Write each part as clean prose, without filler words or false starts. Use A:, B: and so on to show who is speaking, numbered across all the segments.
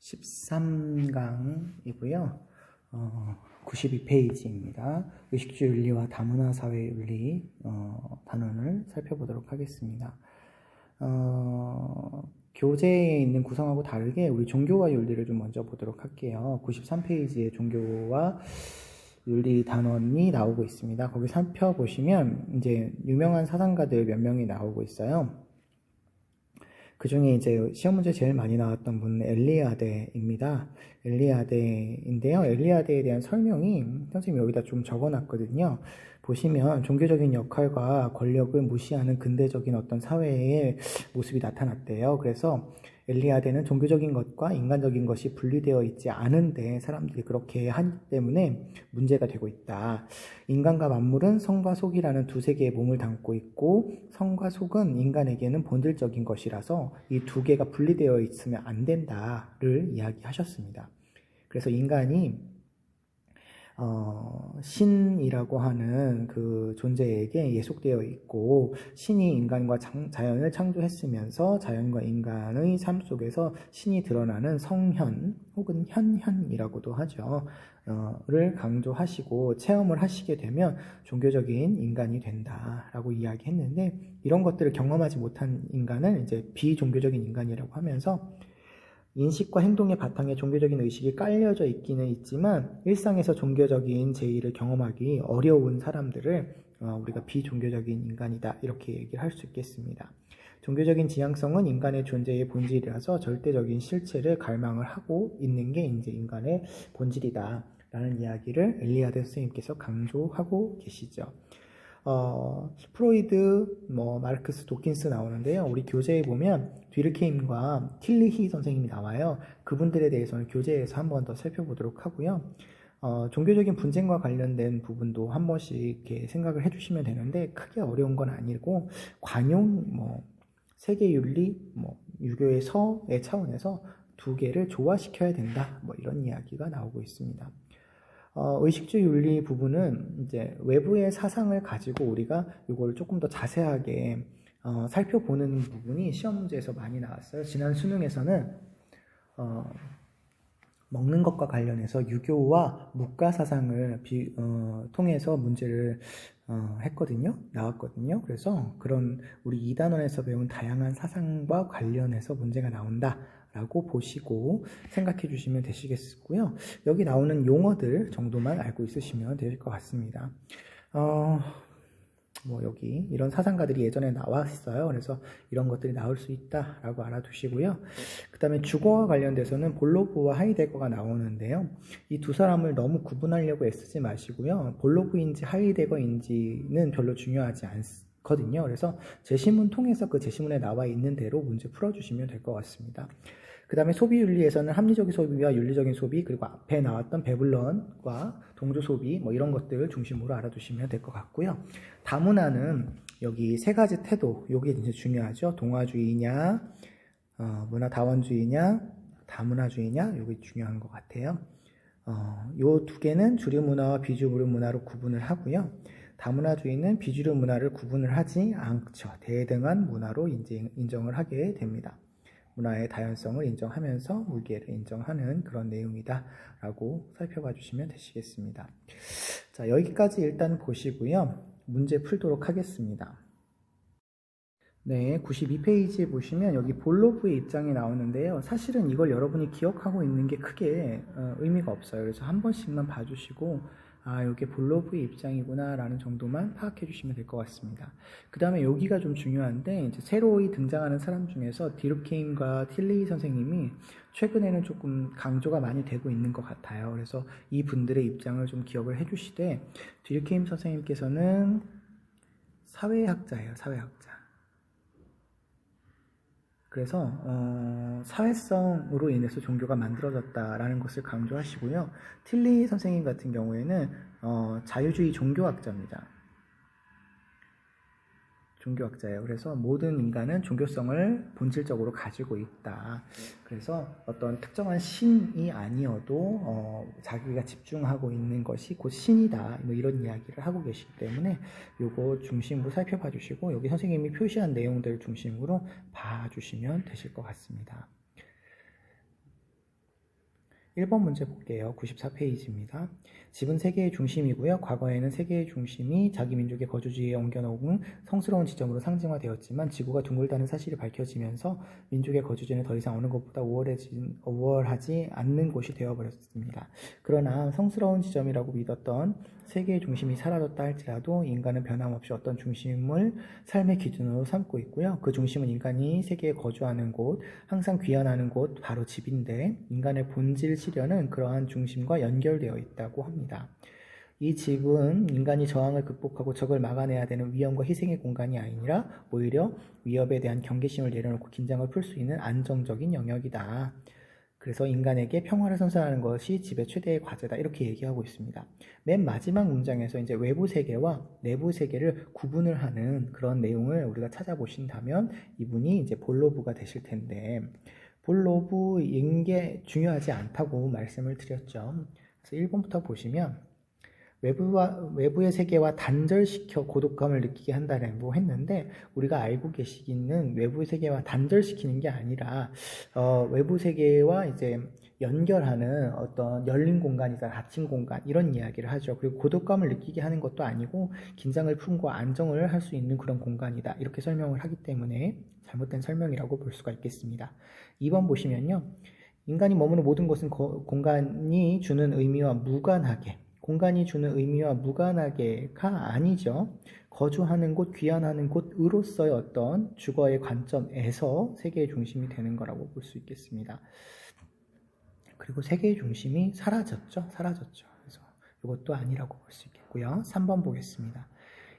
A: 13강이고요. 92페이지입니다. 의식주 윤리와 다문화 사회 윤리 단원을 살펴보도록 하겠습니다. 교재에 있는 구성하고 다르게 우리 종교와 윤리를 좀 먼저 보도록 할게요. 93페이지에 종교와 윤리 단원이 나오고 있습니다. 거기 살펴보시면 이제 유명한 사상가들 몇 명이 나오고 있어요. 그 중에 이제 시험 문제 제일 많이 나왔던 분은 엘리아데입니다. 엘리아데인데요. 엘리아데에 대한 설명이 선생님이 여기다 좀 적어놨거든요. 보시면 종교적인 역할과 권력을 무시하는 근대적인 어떤 사회의 모습이 나타났대요. 그래서 엘리아데는 종교적인 것과 인간적인 것이 분리되어 있지 않은데 사람들이 그렇게 하기 때문에 문제가 되고 있다. 인간과 만물은 성과 속이라는 두 세계의 몸을 담고 있고 성과 속은 인간에게는 본질적인 것이라서 이 두 개가 분리되어 있으면 안 된다를 이야기하셨습니다. 그래서 인간이 신이라고 하는 그 존재에게 예속되어 있고 신이 인간과 자연을 창조했으면서 자연과 인간의 삶 속에서 신이 드러나는 성현 혹은 현현이라고도 하죠. 를 강조하시고 체험을 하시게 되면 종교적인 인간이 된다라고 이야기했는데 이런 것들을 경험하지 못한 인간은 이제 비종교적인 인간이라고 하면서 인식과 행동의 바탕에 종교적인 의식이 깔려져 있기는 있지만 일상에서 종교적인 제의를 경험하기 어려운 사람들을 우리가 비종교적인 인간이다 이렇게 얘기를 할 수 있겠습니다. 종교적인 지향성은 인간의 존재의 본질이라서 절대적인 실체를 갈망을 하고 있는 게 이제 인간의 본질이다 라는 이야기를 엘리아데 선생님께서 강조하고 계시죠. 프로이드, 마르크스, 도킨스 나오는데요. 우리 교재에 보면 뒤르케임과 틸리히 선생님이 나와요. 그분들에 대해서는 교재에서 한 번 더 살펴보도록 하고요. 종교적인 분쟁과 관련된 부분도 한 번씩 이렇게 생각을 해주시면 되는데 크게 어려운 건 아니고 관용, 세계윤리, 유교의 서의 차원에서 두 개를 조화시켜야 된다. 이런 이야기가 나오고 있습니다. 의식주 윤리 부분은 이제 외부의 사상을 가지고 우리가 이걸 조금 더 자세하게 살펴보는 부분이 시험 문제에서 많이 나왔어요. 지난 수능에서는 먹는 것과 관련해서 유교와 묵가 사상을 통해서 문제를 나왔거든요. 그래서 그런 우리 2단원에서 배운 다양한 사상과 관련해서 문제가 나온다 라고 보시고 생각해 주시면 되시겠고요. 여기 나오는 용어들 정도만 알고 있으시면 될 것 같습니다. 여기 이런 사상가들이 예전에 나왔어요. 그래서 이런 것들이 나올 수 있다라고 알아두시고요. 그 다음에 주거와 관련돼서는 볼로브와 하이데거가 나오는데요. 이 두 사람을 너무 구분하려고 애쓰지 마시고요. 볼로브인지 하이데거인지는 별로 중요하지 않거든요. 그래서 제시문 통해서 그 제시문에 나와 있는 대로 문제 풀어주시면 될 것 같습니다. 그 다음에 소비윤리에서는 합리적인 소비와 윤리적인 소비, 그리고 앞에 나왔던 배블런과 동조소비 이런 것들을 중심으로 알아두시면 될 것 같고요. 다문화는 여기 세 가지 태도, 요게 이제 중요하죠. 동화주의냐, 문화다원주의냐, 다문화주의냐, 요게 중요한 것 같아요. 요 두 개는 주류 문화와 비주류 문화로 구분을 하고요. 다문화주의는 비주류 문화를 구분을 하지 않죠. 대등한 문화로 인정을 하게 됩니다. 문화의 다양성을 인정하면서 무게를 인정하는 그런 내용이다 라고 살펴봐 주시면 되시겠습니다. 자, 여기까지 일단 보시고요. 문제 풀도록 하겠습니다. 네, 92페이지에 보시면 여기 볼로브의 입장이 나오는데요. 사실은 이걸 여러분이 기억하고 있는 게 크게 의미가 없어요. 그래서 한 번씩만 봐주시고 이게 볼로브의 입장이구나 라는 정도만 파악해 주시면 될 것 같습니다. 그 다음에 여기가 좀 중요한데 이제 새로이 등장하는 사람 중에서 디르케임과 틸리 선생님이 최근에는 조금 강조가 많이 되고 있는 것 같아요. 그래서 이 분들의 입장을 좀 기억을 해 주시되 디르케임 선생님께서는 사회학자예요. 사회학자. 그래서 사회성으로 인해서 종교가 만들어졌다라는 것을 강조하시고요. 틸리 선생님 같은 경우에는 자유주의 종교학자입니다. 종교학자예요. 그래서 모든 인간은 종교성을 본질적으로 가지고 있다. 그래서 어떤 특정한 신이 아니어도 자기가 집중하고 있는 것이 곧 신이다. 이런 이야기를 하고 계시기 때문에 요거 중심으로 살펴봐 주시고 여기 선생님이 표시한 내용들 중심으로 봐주시면 되실 것 같습니다. 1번 문제 볼게요. 94페이지입니다. 집은 세계의 중심이고요. 과거에는 세계의 중심이 자기 민족의 거주지에 옮겨놓은 성스러운 지점으로 상징화되었지만 지구가 둥글다는 사실이 밝혀지면서 민족의 거주지는 더 이상 어느 것보다 우월하지 않는 곳이 되어버렸습니다. 그러나 성스러운 지점이라고 믿었던 세계의 중심이 사라졌다 할지라도 인간은 변함없이 어떤 중심을 삶의 기준으로 삼고 있고요. 그 중심은 인간이 세계에 거주하는 곳, 항상 귀환하는 곳, 바로 집인데 인간의 본질 실현은 그러한 중심과 연결되어 있다고 합니다. 이 집은 인간이 저항을 극복하고 적을 막아내야 되는 위험과 희생의 공간이 아니라 오히려 위협에 대한 경계심을 내려놓고 긴장을 풀 수 있는 안정적인 영역이다. 그래서 인간에게 평화를 선사하는 것이 집의 최대의 과제다. 이렇게 얘기하고 있습니다. 맨 마지막 문장에서 이제 외부 세계와 내부 세계를 구분을 하는 그런 내용을 우리가 찾아보신다면 이분이 이제 볼로브가 되실 텐데, 볼로브인 게 중요하지 않다고 말씀을 드렸죠. 그래서 1번부터 보시면 외부의 세계와 단절시켜 고독감을 느끼게 한다라고 했는데, 우리가 알고 계시기는 외부의 세계와 단절시키는 게 아니라 외부 세계와 이제 연결하는 어떤 열린 공간이다, 닫힌 공간, 이런 이야기를 하죠. 그리고 고독감을 느끼게 하는 것도 아니고 긴장을 풀고 안정을 할 수 있는 그런 공간이다, 이렇게 설명을 하기 때문에 잘못된 설명이라고 볼 수가 있겠습니다. 2번 보시면요, 인간이 머무는 모든 것은 공간이 주는 의미와 무관하게, 공간이 주는 의미와 무관하게가 아니죠. 거주하는 곳, 귀환하는 곳으로서의 어떤 주거의 관점에서 세계의 중심이 되는 거라고 볼 수 있겠습니다. 그리고 세계의 중심이 사라졌죠. 그래서 이것도 아니라고 볼 수 있겠고요. 3번 보겠습니다.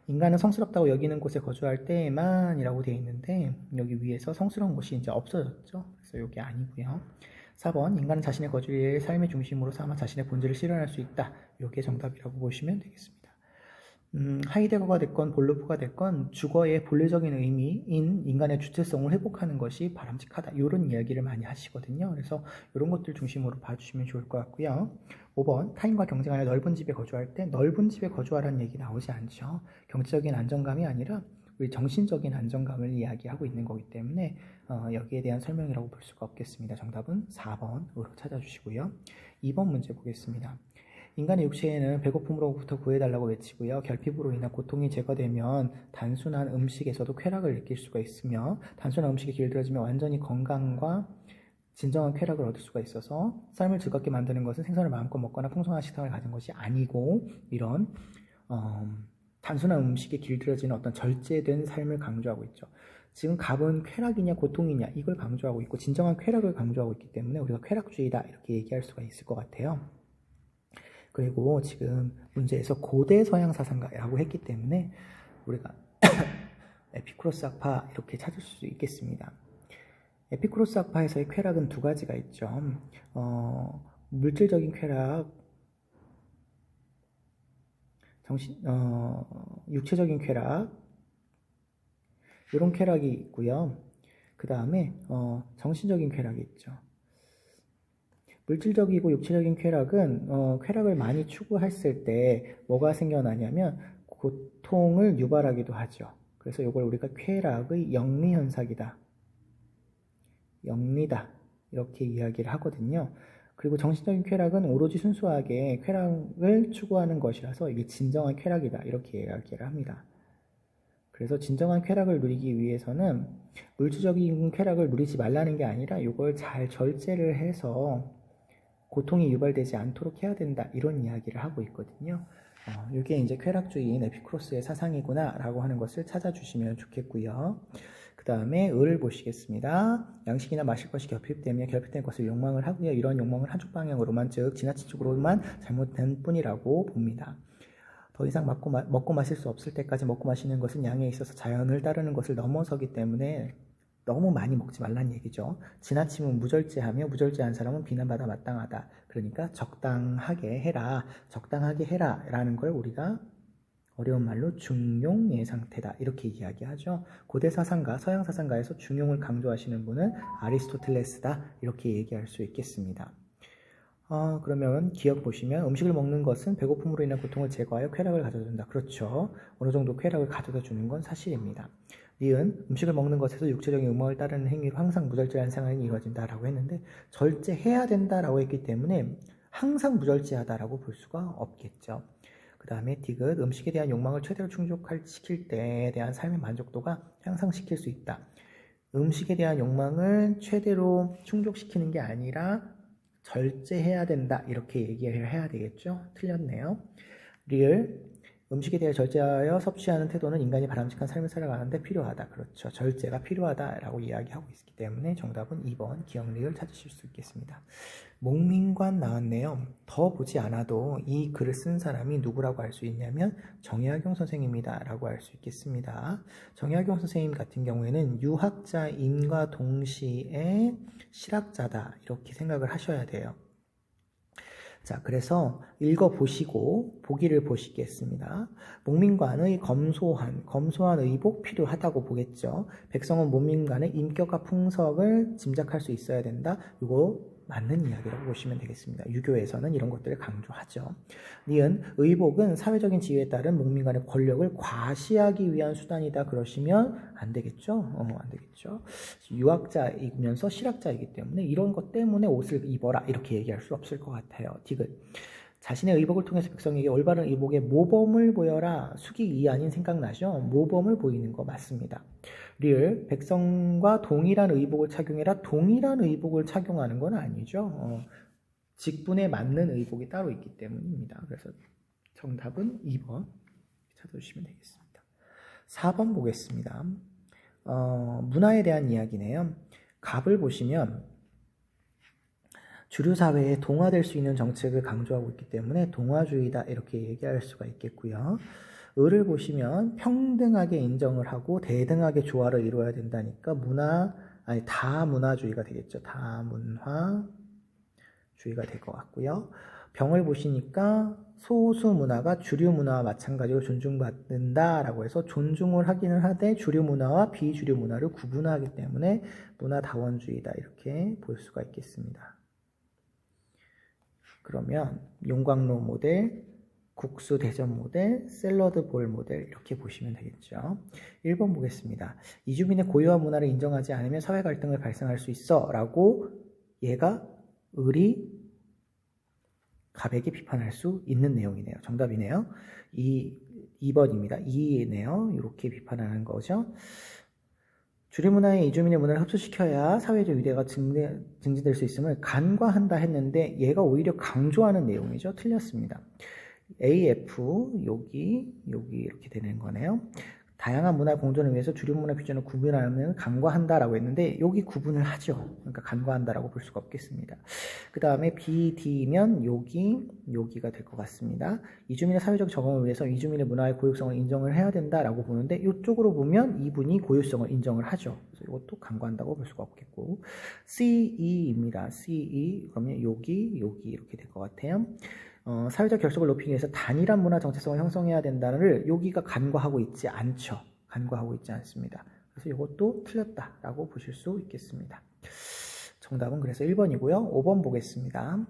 A: 인간은 성스럽다고 여기는 곳에 거주할 때만 이라고 되어 있는데, 여기 위에서 성스러운 곳이 이제 없어졌죠. 그래서 이게 아니고요. 4번, 인간은 자신의 거주지를 삶의 중심으로 삼아 자신의 본질을 실현할 수 있다. 이게 정답이라고 보시면 되겠습니다. 하이데거가 됐건 볼로프가 됐건 주거의 본래적인 의미인 인간의 주체성을 회복하는 것이 바람직하다, 이런 이야기를 많이 하시거든요. 그래서 이런 것들 중심으로 봐주시면 좋을 것 같고요. 5번, 타인과 경쟁하여 넓은 집에 거주할 때 넓은 집에 거주하라는 얘기 나오지 않죠. 경제적인 안정감이 아니라 우리 정신적인 안정감을 이야기하고 있는 거기 때문에 여기에 대한 설명이라고 볼 수가 없겠습니다. 정답은 4번으로 찾아주시고요. 2번 문제 보겠습니다. 인간의 육체에는 배고픔으로부터 구해달라고 외치고요. 결핍으로 인한 고통이 제거되면 단순한 음식에서도 쾌락을 느낄 수가 있으며, 단순한 음식이 길들여지면 완전히 건강과 진정한 쾌락을 얻을 수가 있어서 삶을 즐겁게 만드는 것은 생선을 마음껏 먹거나 풍성한 식탐을 가진 것이 아니고, 이런 단순한 음식에 길들여지는 어떤 절제된 삶을 강조하고 있죠. 지금 갑은 쾌락이냐 고통이냐 이걸 강조하고 있고, 진정한 쾌락을 강조하고 있기 때문에 우리가 쾌락주의다, 이렇게 얘기할 수가 있을 것 같아요. 그리고 지금 문제에서 고대 서양 사상가라고 했기 때문에 우리가 에피쿠로스 학파 이렇게 찾을 수 있겠습니다. 에피쿠로스 학파에서의 쾌락은 두 가지가 있죠. 물질적인 쾌락, 육체적인 쾌락, 이런 쾌락이 있고요. 그 다음에 정신적인 쾌락이 있죠. 물질적이고 육체적인 쾌락은 쾌락을 많이 추구했을 때 뭐가 생겨나냐면 고통을 유발하기도 하죠. 그래서 이걸 우리가 쾌락의 영리현상이다, 영리다, 이렇게 이야기를 하거든요. 그리고 정신적인 쾌락은 오로지 순수하게 쾌락을 추구하는 것이라서 이게 진정한 쾌락이다, 이렇게 이야기를 합니다. 그래서 진정한 쾌락을 누리기 위해서는 물질적인 쾌락을 누리지 말라는 게 아니라 이걸 잘 절제를 해서 고통이 유발되지 않도록 해야 된다, 이런 이야기를 하고 있거든요. 이게 이제 쾌락주의인 에피쿠로스의 사상이구나 라고 하는 것을 찾아주시면 좋겠고요. 그 다음에 을을 보시겠습니다. 양식이나 마실 것이 결핍되면 결핍된 것을 욕망을 하고요. 이런 욕망은 한쪽 방향으로만, 즉 지나친 쪽으로만 잘못된 뿐이라고 봅니다. 더 이상 먹고 마실 수 없을 때까지 먹고 마시는 것은 양에 있어서 자연을 따르는 것을 넘어서기 때문에 너무 많이 먹지 말란 얘기죠. 지나치면 무절제하며 무절제한 사람은 비난받아 마땅하다. 그러니까 적당하게 해라, 적당하게 해라 라는 걸 우리가 어려운 말로 중용의 상태다, 이렇게 이야기하죠. 고대 사상가, 서양 사상가에서 중용을 강조하시는 분은 아리스토텔레스다, 이렇게 얘기할 수 있겠습니다. 그러면 기억 보시면 음식을 먹는 것은 배고픔으로 인한 고통을 제거하여 쾌락을 가져다 준다. 그렇죠. 어느 정도 쾌락을 가져다 주는 건 사실입니다. 니은 음식을 먹는 것에서 육체적인 의무를 따르는 행위로 항상 무절제한 생활이 이루어진다라고 했는데 절제해야 된다라고 했기 때문에 항상 무절제하다라고 볼 수가 없겠죠. 그 다음에 디귿 음식에 대한 욕망을 최대로 충족시킬 때에 대한 삶의 만족도가 향상시킬 수 있다. 음식에 대한 욕망을 최대로 충족시키는 게 아니라 절제해야 된다 이렇게 얘기를 해야 되겠죠. 틀렸네요. 리을 음식에 대해 절제하여 섭취하는 태도는 인간이 바람직한 삶을 살아가는데 필요하다. 그렇죠. 절제가 필요하다라고 이야기하고 있기 때문에 정답은 2번 기억리을 찾으실 수 있겠습니다. 목민관 나왔네요. 더 보지 않아도 이 글을 쓴 사람이 누구라고 알 수 있냐면 정약용 선생님이다 라고 알 수 있겠습니다. 정약용 선생님 같은 경우에는 유학자임과 동시에 실학자다 이렇게 생각을 하셔야 돼요. 자, 그래서 읽어보시고 보기를 보시겠습니다. 목민관의 검소한 의복 필요하다고 보겠죠. 백성은 목민관의 인격과 풍석을 짐작할 수 있어야 된다. 이거 맞는 이야기라고 보시면 되겠습니다. 유교에서는 이런 것들을 강조하죠. 니은 의복은 사회적인 지위에 따른 목민관의 권력을 과시하기 위한 수단이다. 그러시면 안 되겠죠. 안 되겠죠. 유학자이면서 실학자이기 때문에 이런 것 때문에 옷을 입어라 이렇게 얘기할 수 없을 것 같아요. 디귿 자신의 의복을 통해서 백성에게 올바른 의복의 모범을 보여라. 숙이 아닌 생각나죠? 모범을 보이는 거 맞습니다. 리을 백성과 동일한 의복을 착용해라. 동일한 의복을 착용하는 건 아니죠. 직분에 맞는 의복이 따로 있기 때문입니다. 그래서 정답은 2번 찾아주시면 되겠습니다. 4번 보겠습니다. 문화에 대한 이야기네요. 갑을 보시면 주류 사회에 동화될 수 있는 정책을 강조하고 있기 때문에 동화주의다 이렇게 얘기할 수가 있겠고요. 을을 보시면 평등하게 인정을 하고 대등하게 조화를 이루어야 된다니까 다문화주의가 되겠죠. 다문화주의가 될 것 같고요. 병을 보시니까 소수 문화가 주류 문화와 마찬가지로 존중받는다라고 해서 존중을 하기는 하되 주류 문화와 비주류 문화를 구분하기 때문에 문화다원주의다 이렇게 볼 수가 있겠습니다. 그러면 용광로 모델, 국수 대전 모델, 샐러드 볼 모델 이렇게 보시면 되겠죠. 1번 보겠습니다. 이주민의 고유한 문화를 인정하지 않으면 사회 갈등을 발생할 수 있어 라고 얘가 을이 갑에게 비판할 수 있는 내용이네요. 정답이네요. 2번입니다. 2네요. 이렇게 비판하는 거죠. 주류 문화에 이주민의 문화를 흡수시켜야 사회적 유대가 증진될 수 있음을 간과한다 했는데 얘가 오히려 강조하는 내용이죠. 틀렸습니다. AF 여기 이렇게 되는 거네요. 다양한 문화 공존을 위해서 주류 문화 비전을 구분하면 간과한다라고 했는데 여기 구분을 하죠. 그러니까 간과한다라고 볼 수가 없겠습니다. 그 다음에 BD면 여기가 될 것 같습니다. 이주민의 사회적 적응을 위해서 이주민의 문화의 고유성을 인정을 해야 된다라고 보는데 이쪽으로 보면 이분이 고유성을 인정을 하죠. 그래서 이것도 간과한다고 볼 수가 없겠고 CE입니다. CE 그러면 여기 이렇게 될 것 같아요. 사회적 결속을 높이기 위해서 단일한 문화 정체성을 형성해야 된다를 여기가 간과하고 있지 않죠. 간과하고 있지 않습니다. 그래서 이것도 틀렸다라고 보실 수 있겠습니다. 정답은 그래서 1번이고요. 5번 보겠습니다.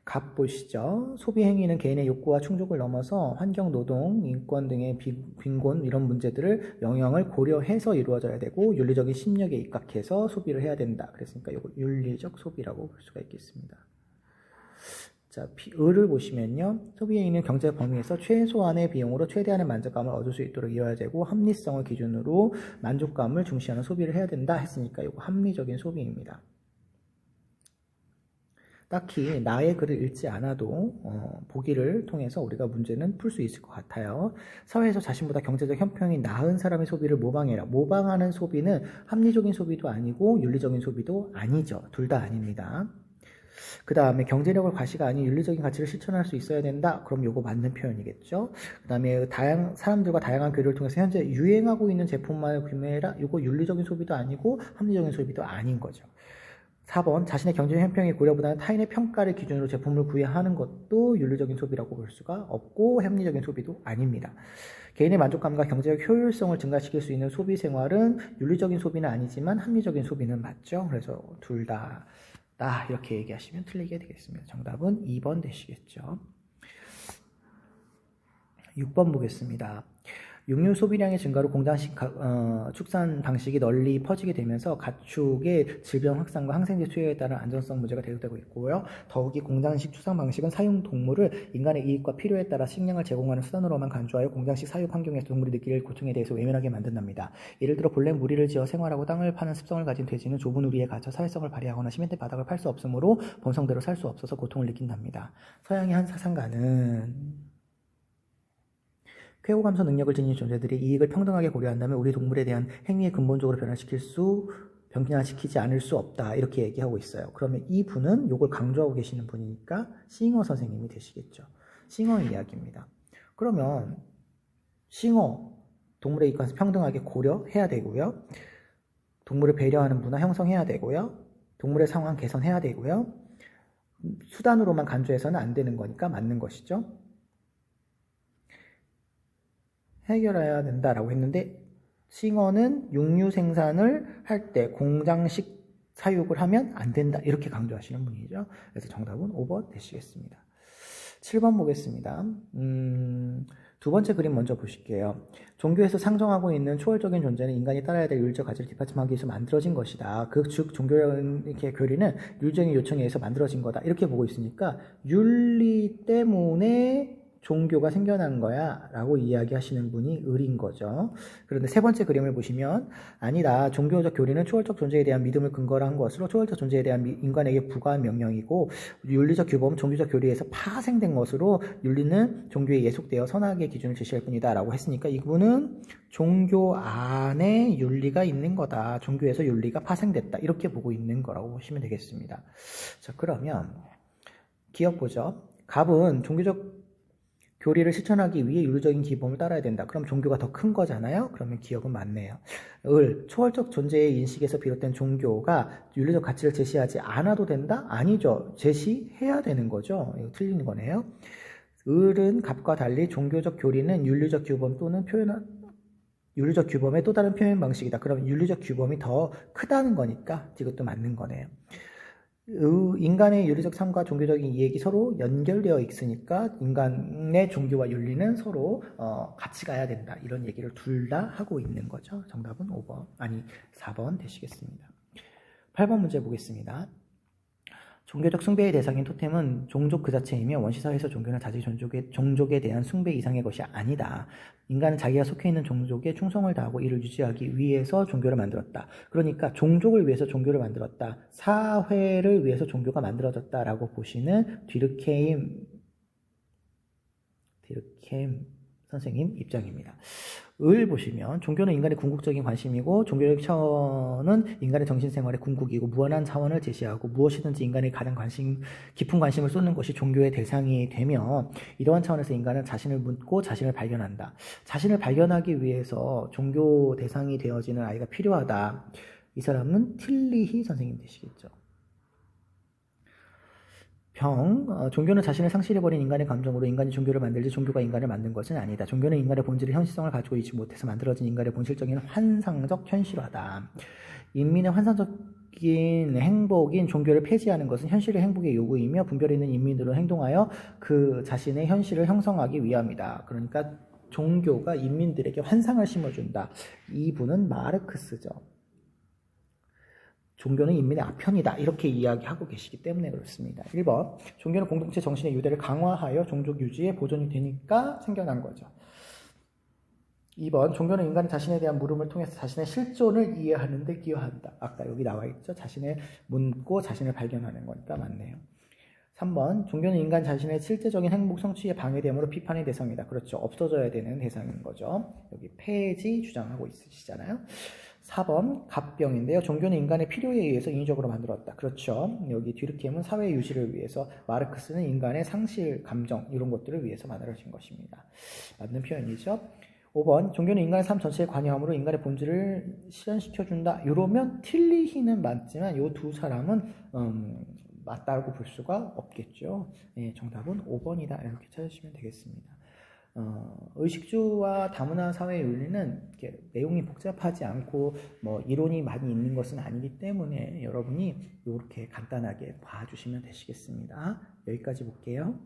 A: 갑 보시죠. 소비 행위는 개인의 욕구와 충족을 넘어서 환경, 노동, 인권 등의 빈곤 이런 문제들을 영향을 고려해서 이루어져야 되고 윤리적인 심력에 입각해서 소비를 해야 된다. 그랬으니까 이거 윤리적 소비라고 볼 수가 있겠습니다. 자, 을을 보시면요. 소비에 있는 경제 범위에서 최소한의 비용으로 최대한의 만족감을 얻을 수 있도록 이루어지고 합리성을 기준으로 만족감을 중시하는 소비를 해야 된다 했으니까 이거 합리적인 소비입니다. 딱히 나의 글을 읽지 않아도 보기를 통해서 우리가 문제는 풀 수 있을 것 같아요. 사회에서 자신보다 경제적 형편이 나은 사람의 소비를 모방해라. 모방하는 소비는 합리적인 소비도 아니고 윤리적인 소비도 아니죠. 둘 다 아닙니다. 그 다음에 경제력을 과시가 아닌 윤리적인 가치를 실천할 수 있어야 된다. 그럼 요거 맞는 표현이겠죠. 그 다음에 사람들과 다양한 교류를 통해서 현재 유행하고 있는 제품만을 구매해라. 요거 윤리적인 소비도 아니고 합리적인 소비도 아닌 거죠. 4번 자신의 경제적 형편이 고려보다는 타인의 평가를 기준으로 제품을 구매하는 것도 윤리적인 소비라고 볼 수가 없고 합리적인 소비도 아닙니다. 개인의 만족감과 경제적 효율성을 증가시킬 수 있는 소비 생활은 윤리적인 소비는 아니지만 합리적인 소비는 맞죠. 그래서 둘 다 이렇게 얘기하시면 틀리게 되겠습니다. 정답은 2번 되시겠죠. 6번 보겠습니다. 육류 소비량의 증가로 공장식 축산 방식이 널리 퍼지게 되면서 가축의 질병 확산과 항생제 투여에 따른 안전성 문제가 대두되고 있고요. 더욱이 공장식 축산 방식은 사육 동물을 인간의 이익과 필요에 따라 식량을 제공하는 수단으로만 간주하여 공장식 사육 환경에서 동물이 느낄 고통에 대해서 외면하게 만든답니다. 예를 들어 본래 무리를 지어 생활하고 땅을 파는 습성을 가진 돼지는 좁은 우리에 갇혀 사회성을 발휘하거나 시멘트 바닥을 팔 수 없으므로 본성대로 살 수 없어서 고통을 느낀답니다. 서양의 한 사상가는 쾌고 감소 능력을 지닌 존재들이 이익을 평등하게 고려한다면 우리 동물에 대한 행위에 근본적으로 변화시키지 않을 수 없다. 이렇게 얘기하고 있어요. 그러면 이 분은 이걸 강조하고 계시는 분이니까 싱어 선생님이 되시겠죠. 싱어 이야기입니다. 그러면 싱어 동물의 이익과 평등하게 고려해야 되고요. 동물을 배려하는 문화 형성해야 되고요. 동물의 상황 개선해야 되고요. 수단으로만 간주해서는 안 되는 거니까 맞는 것이죠. 해결해야 된다라고 했는데 싱어는 육류 생산을 할 때 공장식 사육을 하면 안 된다 이렇게 강조하시는 분이죠. 그래서 정답은 5번 되시겠습니다. 7번 보겠습니다. 두 번째 그림 먼저 보실게요. 종교에서 상정하고 있는 초월적인 존재는 인간이 따라야 될 윤리적 가치를 뒷받침하기 위해서 만들어진 것이다. 즉 종교적인 교리는 윤리적인 요청에 의해서 만들어진 거다. 이렇게 보고 있으니까 윤리 때문에 종교가 생겨난 거야 라고 이야기하시는 분이 을인 거죠. 그런데 세 번째 그림을 보시면 아니다. 종교적 교리는 초월적 존재에 대한 믿음을 근거로 한 것으로 초월적 존재에 대한 인간에게 부과한 명령이고 윤리적 규범은 종교적 교리에서 파생된 것으로 윤리는 종교에 예속되어 선악의 기준을 제시할 뿐이다 라고 했으니까 이분은 종교 안에 윤리가 있는 거다. 종교에서 윤리가 파생됐다. 이렇게 보고 있는 거라고 보시면 되겠습니다. 자, 그러면 기억 보죠. 갑은 종교적 교리를 실천하기 위해 윤리적인 기본을 따라야 된다. 그럼 종교가 더 큰 거잖아요. 그러면 기억은 맞네요. 초월적 존재의 인식에서 비롯된 종교가 윤리적 가치를 제시하지 않아도 된다? 아니죠. 제시해야 되는 거죠. 이거 틀린 거네요. 을은 갑과 달리 종교적 교리는 윤리적 규범 또는 윤리적 규범의 또 다른 표현 방식이다. 그러면 윤리적 규범이 더 크다는 거니까 이것도 맞는 거네요. 인간의 윤리적 삶과 종교적인 이익이 서로 연결되어 있으니까 인간의 종교와 윤리는 서로 같이 가야 된다. 이런 얘기를 둘 다 하고 있는 거죠. 정답은 4번 되시겠습니다. 8번 문제 보겠습니다. 종교적 숭배의 대상인 토템은 종족 그 자체이며 원시사회에서 종교는 자기 종족에 대한 숭배 이상의 것이 아니다. 인간은 자기가 속해 있는 종족에 충성을 다하고 이를 유지하기 위해서 종교를 만들었다. 그러니까 종족을 위해서 종교를 만들었다. 사회를 위해서 종교가 만들어졌다라고 보시는 뒤르케임 선생님 입장입니다. 을 보시면 종교는 인간의 궁극적인 관심이고 종교적 차원은 인간의 정신생활의 궁극이고 무한한 차원을 제시하고 무엇이든지 인간의 가장 깊은 관심을 쏟는 것이 종교의 대상이 되며 이러한 차원에서 인간은 자신을 묻고 자신을 발견한다. 자신을 발견하기 위해서 종교 대상이 되어지는 아이가 필요하다. 이 사람은 틸리히 선생님 되시겠죠. 종교는 자신을 상실해버린 인간의 감정으로 인간이 종교를 만들지 종교가 인간을 만든 것은 아니다. 종교는 인간의 본질의 현실성을 가지고 있지 못해서 만들어진 인간의 본질적인 환상적 현실화다. 인민의 환상적인 행복인 종교를 폐지하는 것은 현실의 행복의 요구이며 분별 있는 인민으로 행동하여 그 자신의 현실을 형성하기 위함이다. 그러니까 종교가 인민들에게 환상을 심어준다. 이분은 마르크스죠. 종교는 인민의 아편이다. 이렇게 이야기하고 계시기 때문에 그렇습니다. 1번. 종교는 공동체 정신의 유대를 강화하여 종족 유지에 보존이 되니까 생겨난 거죠. 2번. 종교는 인간이 자신에 대한 물음을 통해서 자신의 실존을 이해하는 데 기여한다. 아까 여기 나와 있죠. 자신을 묻고 자신을 발견하는 거니까 맞네요. 3번. 종교는 인간 자신의 실제적인 행복 성취에 방해됨으로 비판의 대상이다. 그렇죠. 없어져야 되는 대상인 거죠. 여기 폐지 주장하고 있으시잖아요. 4번 갑병인데요. 종교는 인간의 필요에 의해서 인위적으로 만들었다. 그렇죠. 여기 뒤르케임은 사회 유지를 위해서, 마르크스는 인간의 상실, 감정 이런 것들을 위해서 만들어진 것입니다. 맞는 표현이죠. 5번 종교는 인간의 삶 전체에 관여함으로 인간의 본질을 실현시켜준다. 이러면 틸리히는 맞지만 이 두 사람은 맞다고 볼 수가 없겠죠. 네, 정답은 5번이다. 이렇게 찾으시면 되겠습니다. 의식주와 다문화 사회 윤리는 이렇게 내용이 복잡하지 않고 이론이 많이 있는 것은 아니기 때문에 여러분이 이렇게 간단하게 봐주시면 되시겠습니다. 여기까지 볼게요.